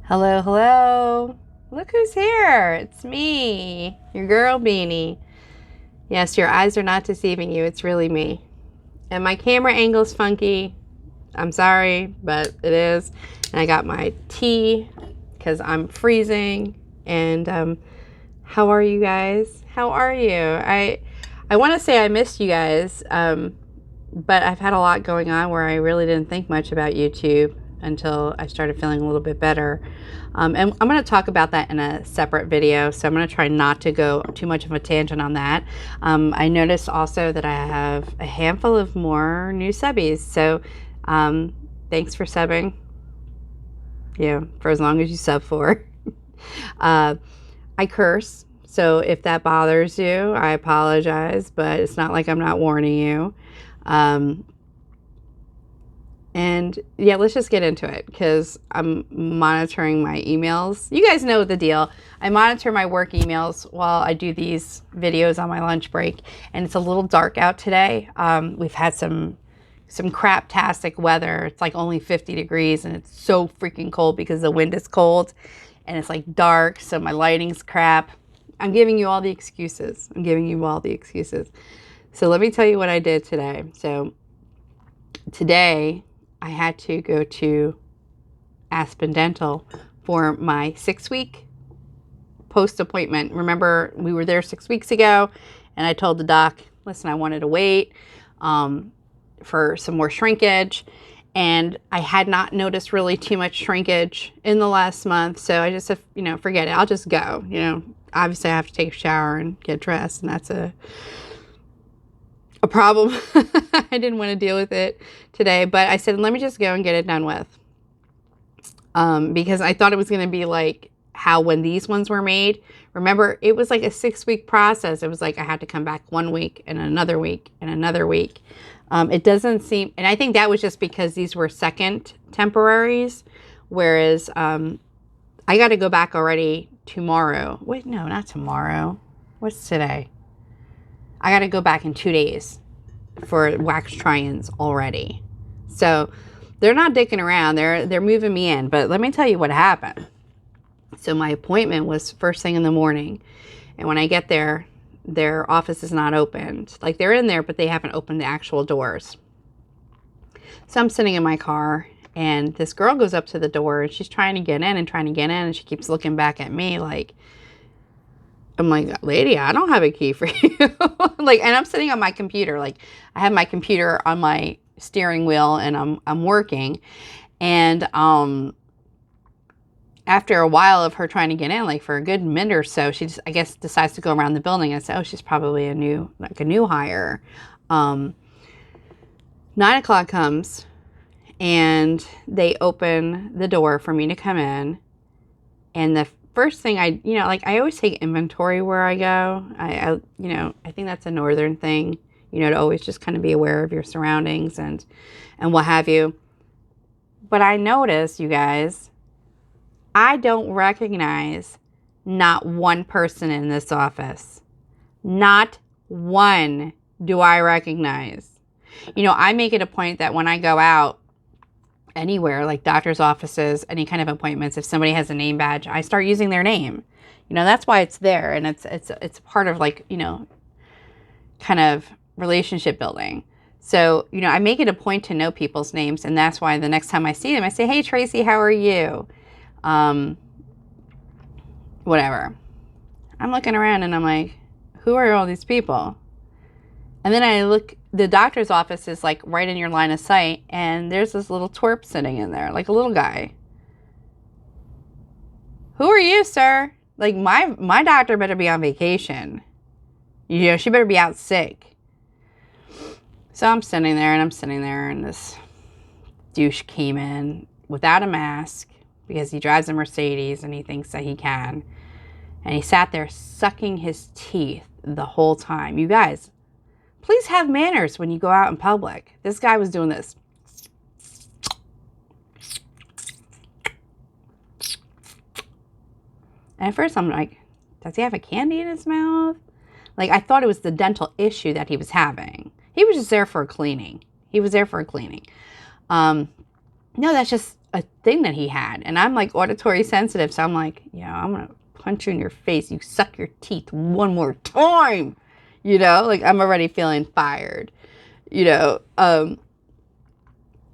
Hello, hello. Look who's here. It's me, your girl Beanie. Yes, your eyes are not deceiving you. It's really me. And my camera angle's funky. I'm sorry, but it is. And I got my tea because I'm freezing. And how are you guys? How are you? I want to say I missed you guys, but I've had a lot going on where I really didn't think much about YouTube until I started feeling a little bit better. And I'm going to talk about that in a separate video, so I'm going to try not to go too much of a tangent on that. I noticed also that I have a handful of more new subbies, so thanks for subbing. Yeah, for as long as you sub for. I curse, so if that bothers you, I apologize, but it's not like I'm not warning you. And yeah, let's just get into it because I'm monitoring my emails. You guys know the deal. I monitor my work emails while I do these videos on my lunch break, and it's a little dark out today. We've had some craptastic weather. It's like only 50 degrees and it's so freaking cold because the wind is cold and it's like dark, so my lighting's crap. I'm giving you all the excuses. So let me tell you what I did today. So today I had to go to Aspen Dental for my 6-week post appointment. Remember, we were there 6 weeks ago and I told the doc, listen, I wanted to wait for some more shrinkage, and I had not noticed really too much shrinkage in the last month, so I just said, forget it, I'll just go. Obviously I have to take a shower and get dressed, and that's a problem. I didn't want to deal with it today, but I said, let me just go and get it done with, because I thought it was going to be like how when these ones were made. Remember, it was like a 6-week process. It was like I had to come back 1 week and another week and another week. It doesn't seem, and I think that was just because these were second temporaries, whereas I got to go back already tomorrow. Wait, no, not tomorrow. What's today? I got to go back in 2 days for wax try-ins already. So they're not dicking around. They're moving me in. But let me tell you what happened. So my appointment was first thing in the morning, and when I get there, their office is not opened. Like, they're in there, but they haven't opened the actual doors. So I'm sitting in my car, and this girl goes up to the door, and she's trying to get in, and she keeps looking back at me like, I'm like, lady, I don't have a key for you. Like, and I'm sitting on my computer. Like, I have my computer on my steering wheel, and I'm working. And after a while of her trying to get in, like for a good minute or so, she just, I guess, decides to go around the building and say, oh, she's probably a new hire. 9 o'clock comes, and they open the door for me to come in. And the first thing I always take inventory where I go. I think that's a northern thing, to always just kind of be aware of your surroundings and what have you. But I noticed, you guys, I don't recognize not one person in this office. Not one do I recognize. I make it a point that when I go out anywhere, like doctor's offices, any kind of appointments, if somebody has a name badge, I start using their name. That's why it's there, and it's part of, like, kind of relationship building. So, I make it a point to know people's names, and that's why the next time I see them, I say, hey, Tracy, how are you? Whatever. I'm looking around and I'm like, who are all these people? And then I look, the doctor's office is like right in your line of sight, and there's this little twerp sitting in there, like a little guy. Who are you, sir? Like, my doctor better be on vacation. She better be out sick. So I'm sitting there, and this douche came in without a mask, because he drives a Mercedes and he thinks that he can. And he sat there sucking his teeth the whole time. You guys, please have manners when you go out in public. This guy was doing this. And at first I'm like, does he have a candy in his mouth? Like, I thought it was the dental issue that he was having. He was just there for a cleaning. No, that's just a thing that he had. And I'm like auditory sensitive. So I'm like, yeah, I'm going to punch you in your face. You suck your teeth one more time. You know, like I'm already feeling fired, you know.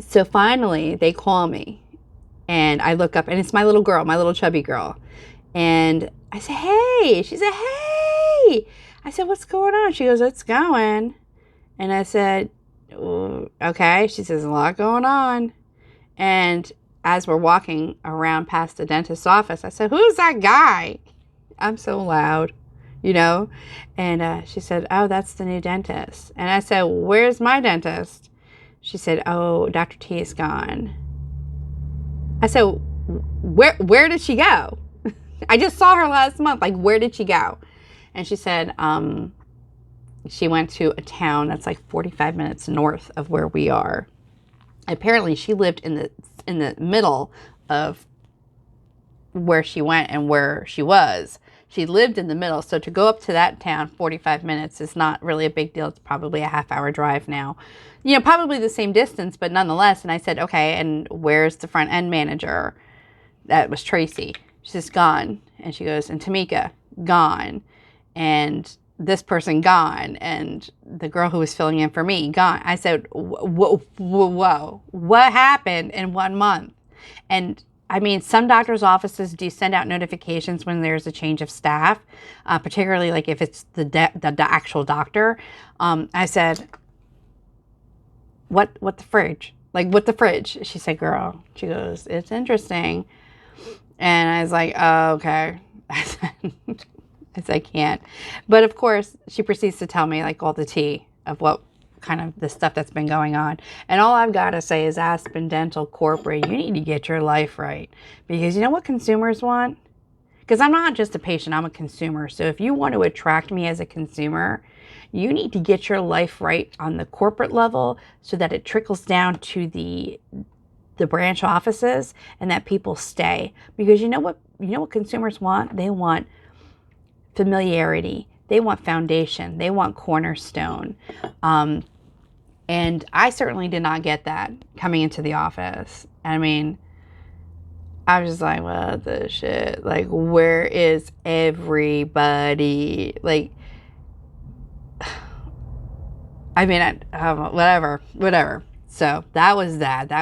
So finally they call me and I look up and it's my little girl, my little chubby girl. And I said, hey. She said, hey. I said, what's going on? She goes, it's going. And I said, okay. She says, a lot going on. And as we're walking around past the dentist's office, I said, who's that guy? I'm so loud, you know? And she said, oh, that's the new dentist. And I said, where's my dentist? She said, oh, Dr. T is gone. I said, where did she go? I just saw her last month. Like, where did she go? And she said, she went to a town that's like 45 minutes north of where we are. Apparently, she lived in the middle of where she went and where she was. She lived in the middle. So to go up to that town, 45 minutes is not really a big deal. It's probably a half-hour drive now. You know, probably the same distance, but nonetheless. And I said, okay, and where's the front end manager? That was Tracy. She says, gone. And she goes, and Tamika, gone. And this person, gone. And the girl who was filling in for me, gone. I said, whoa, what happened in 1 month? And I mean, some doctors' offices do send out notifications when there's a change of staff, particularly like if it's the actual doctor. I said, what the fridge? Like, what the fridge? She said, girl. She goes, it's interesting. And I was like, oh, okay. I said, I can't. But of course, she proceeds to tell me like all the tea of what kind of the stuff that's been going on. And all I've got to say is Aspen Dental Corporate, you need to get your life right. Because you know what consumers want? Because I'm not just a patient, I'm a consumer. So if you want to attract me as a consumer, you need to get your life right on the corporate level so that it trickles down to the branch offices and that people stay. Because you know what consumers want? They want familiarity. They want foundation. They want cornerstone. And I certainly did not get that coming into the office. I mean, I was just like, what the shit? Like, where is everybody? Like, I mean, whatever. So that was that.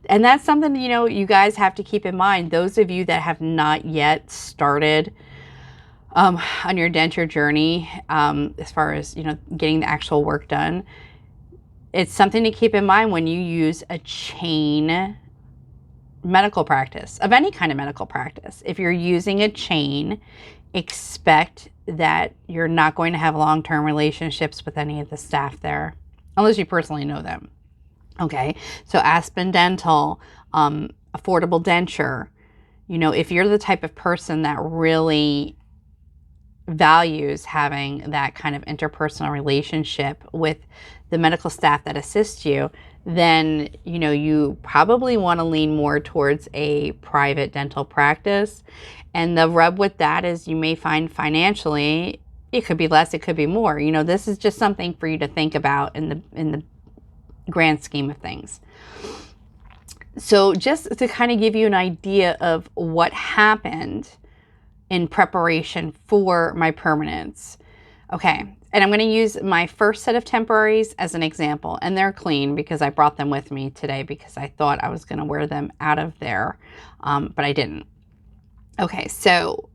And that's something, you know, you guys have to keep in mind. Those of you that have not yet started on your denture journey, as far as, you know, getting the actual work done, it's something to keep in mind when you use a chain medical practice, of any kind of medical practice. If you're using a chain, expect that you're not going to have long-term relationships with any of the staff there, unless you personally know them. Okay, so Aspen Dental, Affordable Denture, you know, if you're the type of person that really values having that kind of interpersonal relationship with the medical staff that assists you, then, you know, you probably want to lean more towards a private dental practice. And the rub with that is you may find financially, it could be less, it could be more. You know, this is just something for you to think about in the grand scheme of things. So just to kind of give you an idea of what happened in preparation for my permanents. Okay, and I'm going to use my first set of temporaries as an example, and they're clean because I brought them with me today because I thought I was going to wear them out of there, but I didn't. Okay, so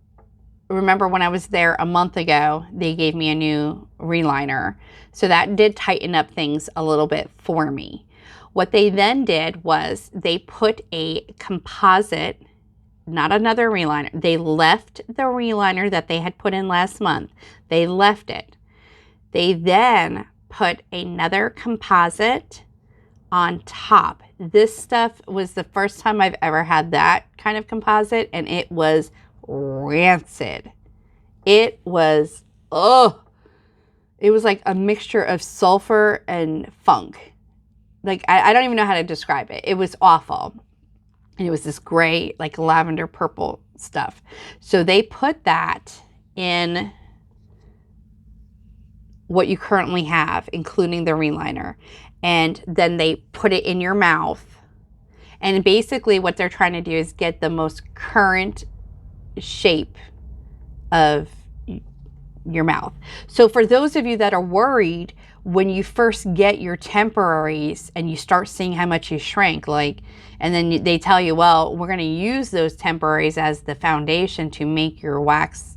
remember when I was there a month ago, they gave me a new reliner, so that did tighten up things a little bit for me. What they then did was they put a composite, not another reliner. They left the reliner that they had put in last month. They left it. They then put another composite on top. This stuff was the first time I've ever had that kind of composite, and it was rancid. It was, it was like a mixture of sulfur and funk. Like, I don't even know how to describe it. It was awful. And it was this gray, like lavender purple stuff. So they put that in what you currently have, including the reliner. And then they put it in your mouth. And basically what they're trying to do is get the most current shape of your mouth. So for those of you that are worried, when you first get your temporaries and you start seeing how much you shrink, like, and then they tell you, well, we're going to use those temporaries as the foundation to make your wax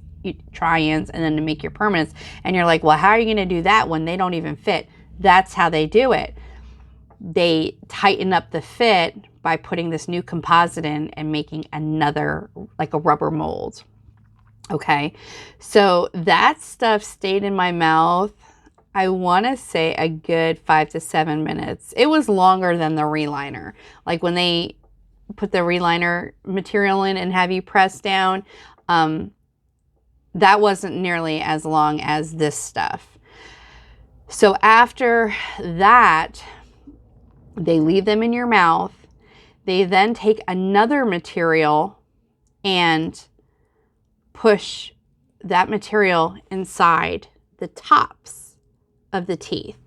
try-ins and then to make your permanents. And you're like, well, how are you going to do that when they don't even fit? That's how they do it. They tighten up the fit by putting this new composite in and making another, like a rubber mold. Okay, so that stuff stayed in my mouth, I want to say a good 5 to 7 minutes. It was longer than the reliner. Like when they put the reliner material in and have you press down, that wasn't nearly as long as this stuff. So after that, they leave them in your mouth. They then take another material and push that material inside the tops of the teeth.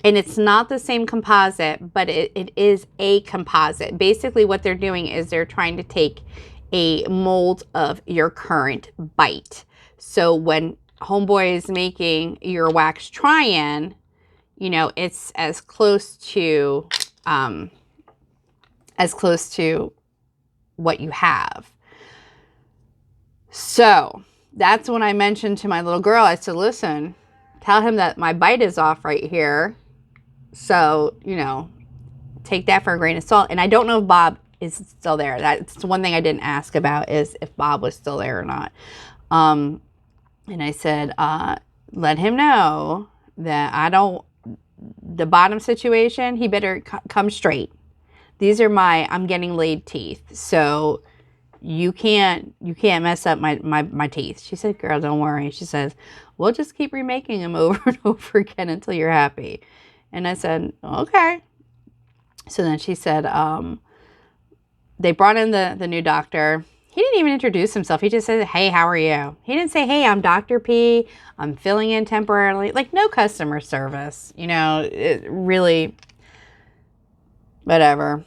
And it's not the same composite, but it is a composite. Basically what they're doing is they're trying to take a mold of your current bite. So when homeboy is making your wax try-in, you know, it's as close to what you have. So that's when I mentioned to my little girl, I said, listen, tell him that my bite is off right here. So, you know, take that for a grain of salt. And I don't know if Bob is still there. That's one thing I didn't ask about, is if Bob was still there or not. And I said, let him know that the bottom situation, he better come straight. These are I'm getting laid teeth. So you can't mess up my teeth. She said, girl, don't worry. She says, we'll just keep remaking them over and over again until you're happy. And I said, okay. So then she said, they brought in the new doctor. He didn't even introduce himself. He just said, hey, how are you? He didn't say, hey, I'm Dr. P. I'm filling in temporarily. Like, no customer service. You know, it really, whatever.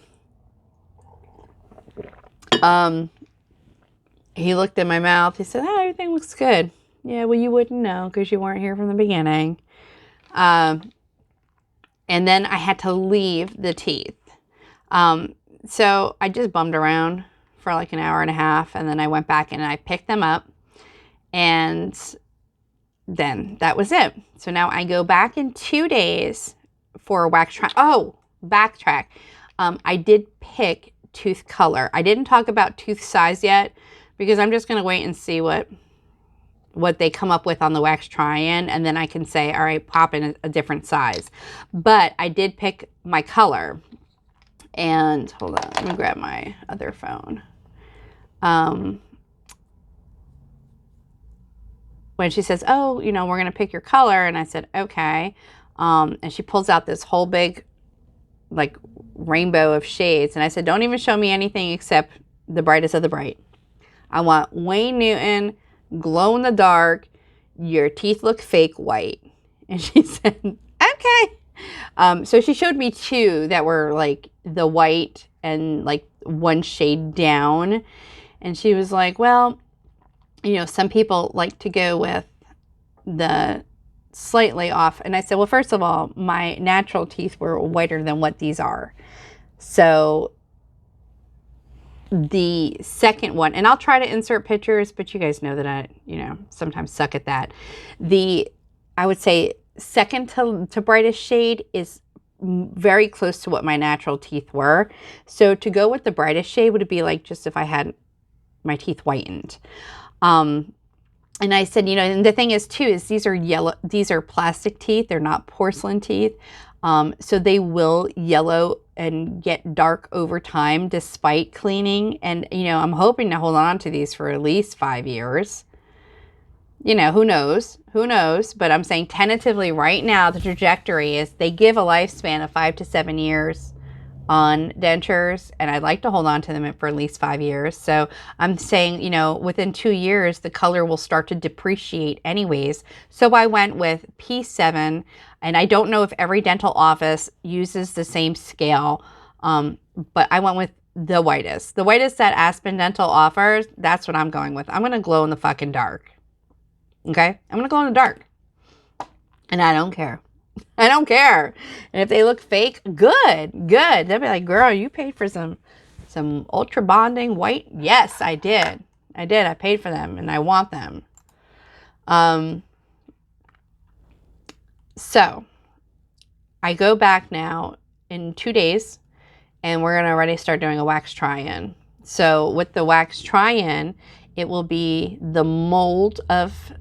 He looked in my mouth. He said, oh, everything looks good. Yeah, well, you wouldn't know because you weren't here from the beginning. And then I had to leave the teeth. So I just bummed around for like an hour and a half. And then I went back and I picked them up. And then that was it. So now I go back in 2 days for a wax try. Oh, backtrack. I did pick tooth color. I didn't talk about tooth size yet, because I'm just going to wait and see what they come up with on the wax try-in, and then I can say, all right, pop in a different size. But I did pick my color. And hold on, let me grab my other phone. When she says, oh, you know, we're going to pick your color, and I said, okay. And she pulls out this whole big, like, rainbow of shades. And I said, don't even show me anything except the brightest of the bright. I want Wayne Newton, glow in the dark, your teeth look fake white. And she said, okay. So she showed me two that were like the white and like one shade down. And she was like, well, you know, some people like to go with the slightly off. And I said, well, first of all, my natural teeth were whiter than what these are. So the second one, and I'll try to insert pictures, but you guys know that I, you know, sometimes suck at that. I would say second to brightest shade is very close to what my natural teeth were. So to go with the brightest shade would be like just if I had my teeth whitened. And I said, you know, and the thing is too, is these are yellow, these are plastic teeth. They're not porcelain teeth. So they will yellow and get dark over time despite cleaning. And, you know, I'm hoping to hold on to these for at least 5 years. You know, who knows? Who knows? But I'm saying tentatively right now, the trajectory is they give a lifespan of 5 to 7 years on dentures, and I'd like to hold on to them for at least 5 years. So I'm saying, you know, within 2 years, the color will start to depreciate anyways. So I went with P7, and I don't know if every dental office uses the same scale. But I went with the whitest. The whitest that Aspen Dental offers, that's what I'm going with. I'm going to glow in the fucking dark. Okay? I'm going to glow in the dark. And I don't care. I don't care. And if they look fake, good. They'll be like, girl, you paid for some ultra bonding white? Yes, I did. I paid for them and I want them. So I go back now in 2 days and we're going to already start doing a wax try-in. So with the wax try-in, it will be the mold of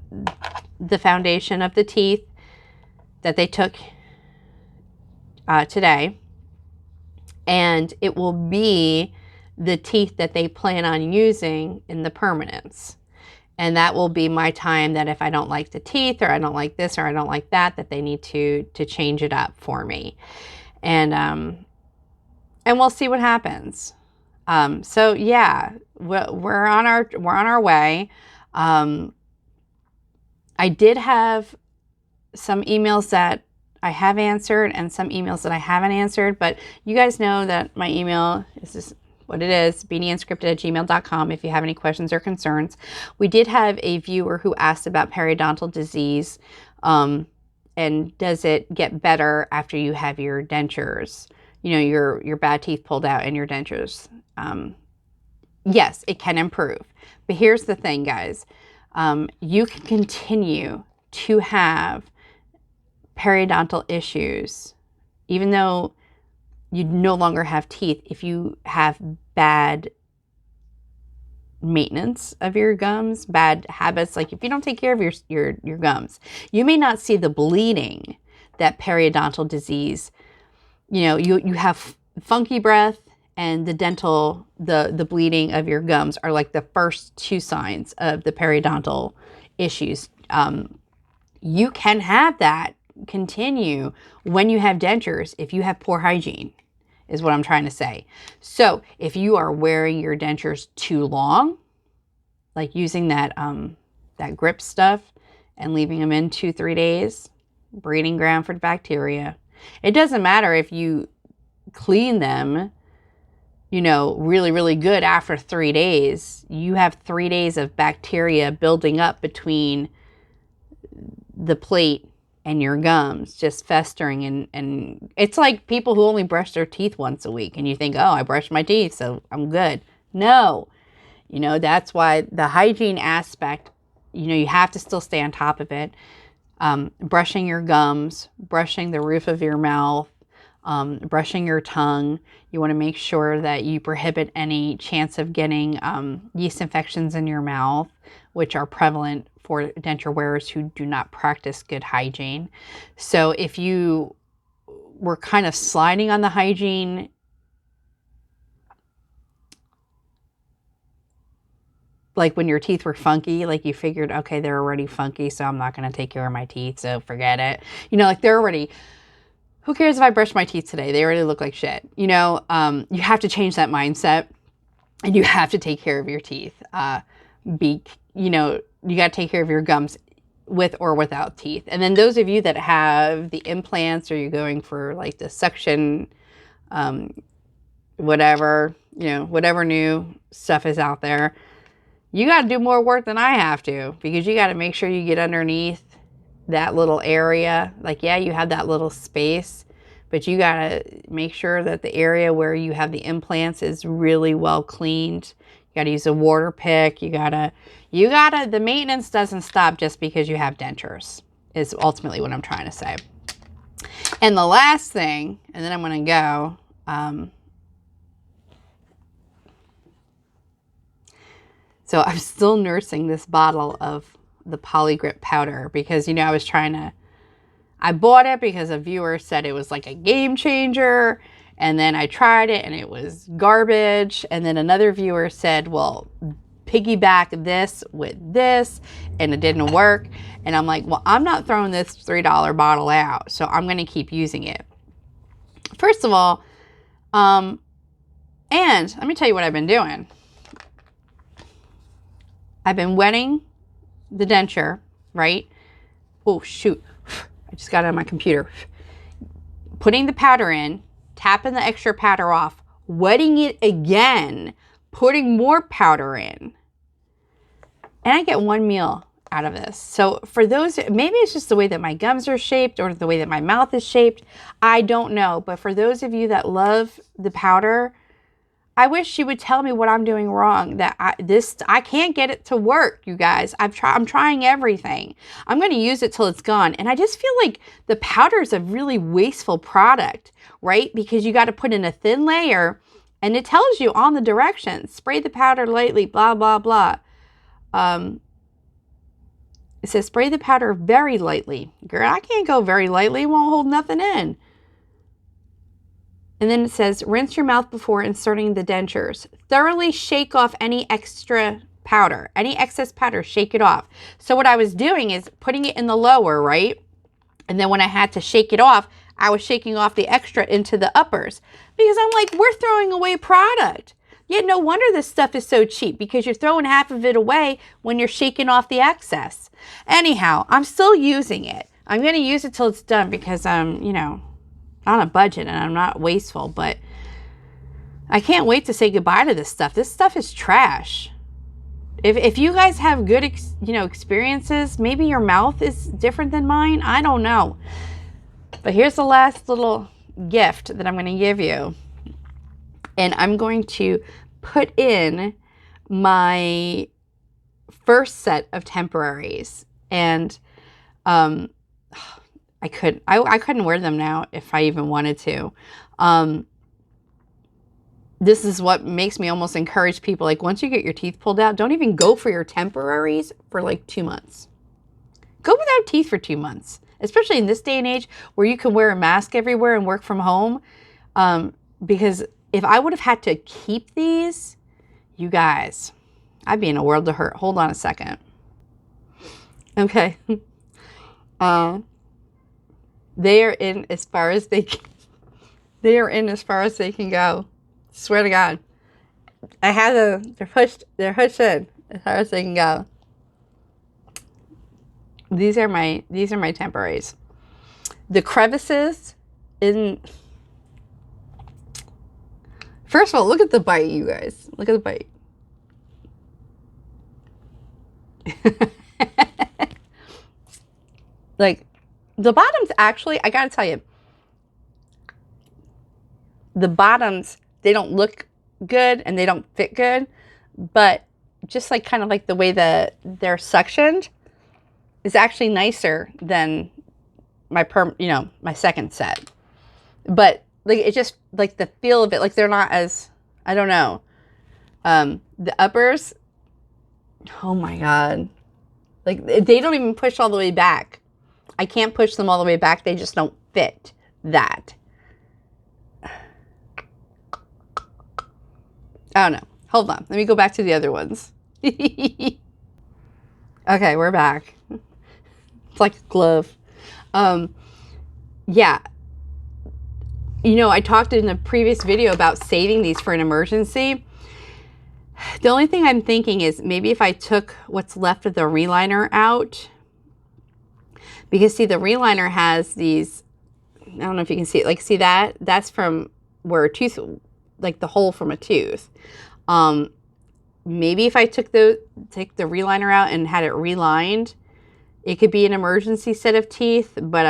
the foundation of the teeth that they took today. And it will be the teeth that they plan on using in the permanence. And that will be my time that if I don't like the teeth or I don't like this or I don't like that, that they need to change it up for me. And we'll see what happens. So yeah, we're on our way. I did have some emails that I have answered and some emails that I haven't answered, but you guys know that my email is just what it is, beanieunscripted@gmail.com if you have any questions or concerns. We did have a viewer who asked about periodontal disease, and does it get better after you have your dentures, you know, your bad teeth pulled out and your dentures. Yes, it can improve. But here's the thing, guys. You can continue to have periodontal issues, even though you no longer have teeth, if you have bad maintenance of your gums, bad habits, like if you don't take care of your gums, you may not see the bleeding that periodontal disease, you know, you have funky breath and the bleeding of your gums are like the first 2 signs of the periodontal issues. You can have that continue when you have dentures if you have poor hygiene, is what I'm trying to say. So if you are wearing your dentures too long, like using that grip stuff and leaving them in 2-3 days, breeding ground for bacteria. It doesn't matter if you clean them, you know, really, really good after 3 days. You have 3 days of bacteria building up between the plate and your gums, just festering, and it's like people who only brush their teeth once a week and you think, oh, I brushed my teeth, so I'm good. No, you know, that's why the hygiene aspect, you know, you have to still stay on top of it. Brushing your gums, brushing the roof of your mouth, brushing your tongue. You want to make sure that you prohibit any chance of getting yeast infections in your mouth, which are prevalent for denture wearers who do not practice good hygiene. So if you were kind of sliding on the hygiene, like when your teeth were funky, like you figured, okay, they're already funky, so I'm not going to take care of my teeth, so forget it. You know, like they're already, who cares if I brush my teeth today? They already look like shit. You know, you have to change that mindset and you have to take care of your teeth. You know, you got to take care of your gums with or without teeth. And then those of you that have the implants or you're going for like the suction, whatever, you know, whatever new stuff is out there, you got to do more work than I have to, because you got to make sure you get underneath that little area. Like, yeah, you have that little space, but you got to make sure that the area where you have the implants is really well cleaned. You got to use a water pick. The maintenance doesn't stop just because you have dentures, is ultimately what I'm trying to say. And the last thing, and then I'm going to go, so I'm still nursing this bottle of the Polygrip powder because, you know, I bought it because a viewer said it was like a game changer. And then I tried it and it was garbage. And then another viewer said, well, piggyback this with this, and it didn't work. And I'm like, well, I'm not throwing this $3 bottle out, so I'm going to keep using it. First of all, and let me tell you what I've been doing. I've been wetting the denture, right? Oh, shoot. I just got it on my computer. Putting the powder in, tapping the extra powder off, wetting it again, putting more powder in. And I get 1 meal out of this. So for those, maybe it's just the way that my gums are shaped or the way that my mouth is shaped. I don't know. But for those of you that love the powder, I wish you would tell me what I'm doing wrong. That I can't get it to work, you guys. I'm trying everything. I'm going to use it till it's gone. And I just feel like the powder is a really wasteful product, right? Because you got to put in a thin layer and it tells you on the directions. Spray the powder lightly, blah, blah, blah. It says spray the powder very lightly. Girl, I can't go very lightly. It won't hold nothing in. And then it says, rinse your mouth before inserting the dentures. Thoroughly shake off any extra powder. Any excess powder, shake it off. So what I was doing is putting it in the lower, right? And then when I had to shake it off, I was shaking off the extra into the uppers. Because I'm like, we're throwing away product. Yet no wonder this stuff is so cheap, because you're throwing half of it away when you're shaking off the excess. Anyhow, I'm still using it. I'm going to use it till it's done because I'm, you know, on a budget and I'm not wasteful, but I can't wait to say goodbye to this stuff. This stuff is trash. If you guys have good, experiences, maybe your mouth is different than mine. I don't know. But here's the last little gift that I'm going to give you. And I'm going to put in my first set of temporaries. And I couldn't wear them now if I even wanted to. This is what makes me almost encourage people. Like, once you get your teeth pulled out, don't even go for your temporaries for like 2 months. Go without teeth for 2 months. Especially in this day and age where you can wear a mask everywhere and work from home. Because if I would have had to keep these, you guys, I'd be in a world of hurt. Hold on a second. Okay. They are in as far as they can. They are in as far as they can go. Swear to God. They're pushed in as far as they can go. These are my temporaries. The crevices in. First of all, look at the bite, you guys. Look at the bite. Like, the bottoms actually, I gotta tell you, the bottoms, they don't look good and they don't fit good, but just like kind of like the way that they're suctioned is actually nicer than my my second set. But like, it just, like, the feel of it, like, they're not as, I don't know. The uppers, oh my God. Like, they don't even push all the way back. I can't push them all the way back. They just don't fit that. I don't know. Hold on. Let me go back to the other ones. Okay, we're back. It's like a glove. Yeah. I talked in a previous video about saving these for an emergency. The only thing I'm thinking is maybe if I took what's left of the reliner out, because see, the reliner has these, I don't know if you can see it, like, see that? That's from where a tooth, like the hole from a tooth. Maybe if I take the reliner out and had it relined, it could be an emergency set of teeth, but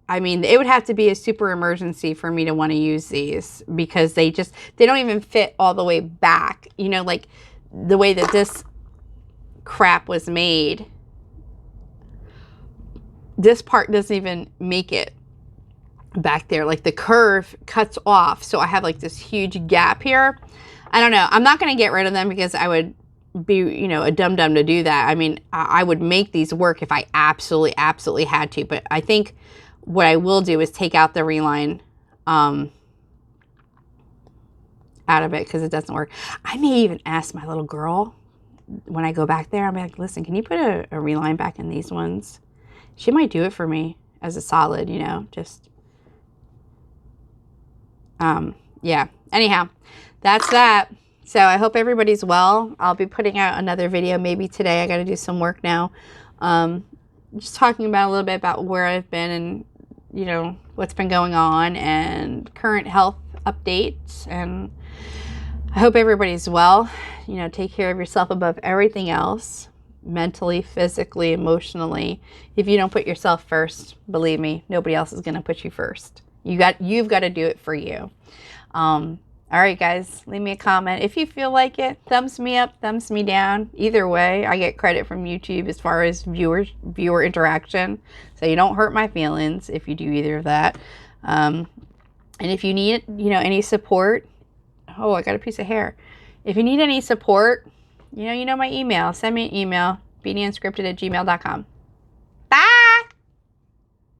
I mean, it would have to be a super emergency for me to want to use these, because they don't even fit all the way back. Like the way that this crap was made, this part doesn't even make it back there. Like, the curve cuts off. So I have like this huge gap here. I don't know. I'm not going to get rid of them because I would be, a dum-dum to do that. I mean, I would make these work if I absolutely had to. But I think what I will do is take out the reline out of it, because it doesn't work. I may even ask my little girl when I go back there. I'm like, listen, can you put a reline back in these ones? She might do it for me as a solid, just, yeah. Anyhow, that's that. So I hope everybody's well. I'll be putting out another video maybe today. I got to do some work now. Just talking about a little bit about where I've been and you know, what's been going on and current health updates. And I hope everybody's well. You know, take care of yourself above everything else, mentally, physically, emotionally. If you don't put yourself first, believe me, nobody else is going to put you first. You've got to do it for you. All right, guys, leave me a comment. If you feel like it, thumbs me up, thumbs me down. Either way, I get credit from YouTube as far as viewer interaction. So you don't hurt my feelings if you do either of that. And if you need, you know, any support, oh, I got a piece of hair. If you need any support, you know my email. Send me an email, bdunscripted@gmail.com.